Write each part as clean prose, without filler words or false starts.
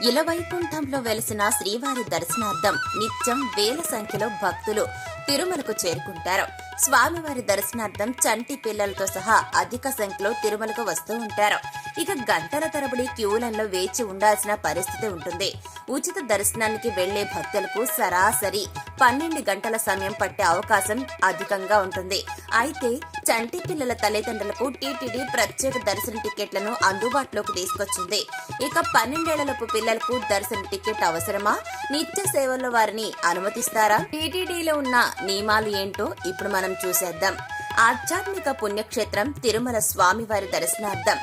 ఇలవైకుంఠంలో వెలిసిన శ్రీవారి దర్శనార్థం నిత్యం వేల సంఖ్యలో భక్తులు తిరుమలకు చేరుకుంటారు. స్వామివారి దర్శనార్థం చంటి పిల్లలతో సహా అధిక సంఖ్యలో తిరుమలకు వస్తూ ఉంటారు. ఇక గంటల తరబడి క్యూలైన్లో వేచి ఉండాల్సిన పరిస్థితి ఉంటుంది. ఉచిత దర్శనానికి వెళ్లే భక్తులకు సరాసరి 12 గంటల సమయం పట్టే అవకాశం అధికంగా ఉంటుంది. అయితే చంటి పిల్లల తల్లిదండ్రులకు టీటీడీ ప్రత్యేక దర్శన టికెట్లను అందుబాటులోకి తీసుకొచ్చింది. ఇక 12 ఏళ్లలోపు పిల్లలకు దర్శన టికెట్ అవసరమా? నిత్య సేవల్లో వారిని అనుమతిస్తారా? టీటీడీలో ఉన్న నియమాలు ఏంటో ఇప్పుడు మనం చూసేద్దాం. ఆధ్యాత్మిక పుణ్యక్షేత్రం తిరుమల స్వామివారి దర్శనార్థం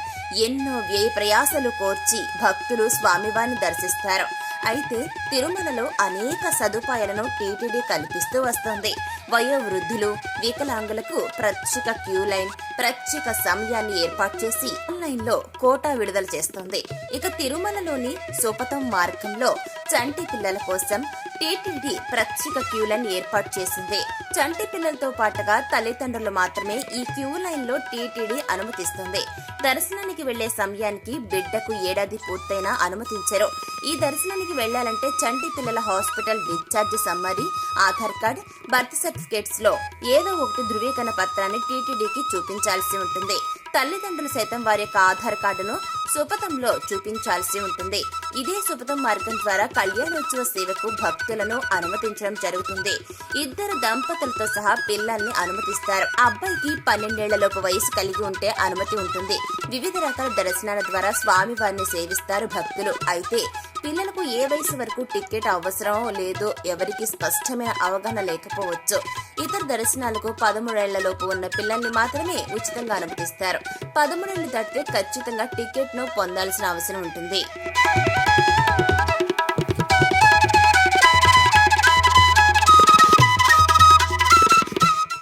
ఎన్నో వ్యయ ప్రయాసలు కోర్చి భక్తులు స్వామివారిని దర్శిస్తారు. అయితే తిరుమలలో అనేక సదుపాయాలను టీటీడీ కల్పిస్తూ వస్తోంది. వయోవృద్ధులు, వికలాంగులకు ప్రత్యేక క్యూ లైన్, ప్రత్యేక సమయాన్ని ఏర్పాటు చేసి ఆన్లైన్ లో కోటా విడుదల చేస్తోంది. ఇక తిరుమలలోని సుపథం మార్గంలో చంటి పిల్లల కోసం టీటీడీ ప్రత్యేక క్యూ లైన్ ఏర్పాటు చేసింది. చంటి పిల్లలతో పాటుగా తల్లిదండ్రులు మాత్రమే ఈ క్యూ లైన్ లో టీటీడీ అనుమతిస్తుంది. దర్శనానికి వెళ్లే సమయానికి బిడ్డకు ఏడాది పూర్తయినా అనుమతించరు. ఈ దర్శనానికి వెళ్లాలంటే చంటి పిల్లల hospital discharge summary, Aadhaar card, birth certificates లో ఏదో ఒకటి ధృవీకరణ పత్రాన్ని టీటీడీకి చూపించాల్సి ఉంటుంది. తల్లిదండ్రులు సైతం వారి యొక్క ఆధార్ కార్డును సుపథంలో చూపించాల్సి ఉంటుంది. ఇదే సుపథం మార్గం ద్వారా కళ్యాణోత్సవ సేవకు భక్తులను అనుమతించడం జరుగుతుంది. ఇద్దరు దంపతులతో సహా పిల్లల్ని అనుమతిస్తారు. అబ్బాయికి 12 ఏళ్లలోపు వయసు కలిగి ఉంటే అనుమతి ఉంటుంది. వివిధ రకాల దర్శనాల ద్వారా స్వామివారిని సేవిస్తారు భక్తులు. అయితే పిల్లలకు ఏ వయసు వరకు టికెట్ అవసరమో లేదో ఎవరికి స్పష్టమైన అవగాహన లేకపోవచ్చు. ఇతర దర్శనాలకు 13 ఏళ్లలోపు ఉన్న పిల్లల్ని మాత్రమే ఉచితంగా అనుమతిస్తారు. 13 ఏళ్లు దాటితే ఖచ్చితంగా టికెట్ ను పొందాల్సిన అవసరం ఉంటుంది.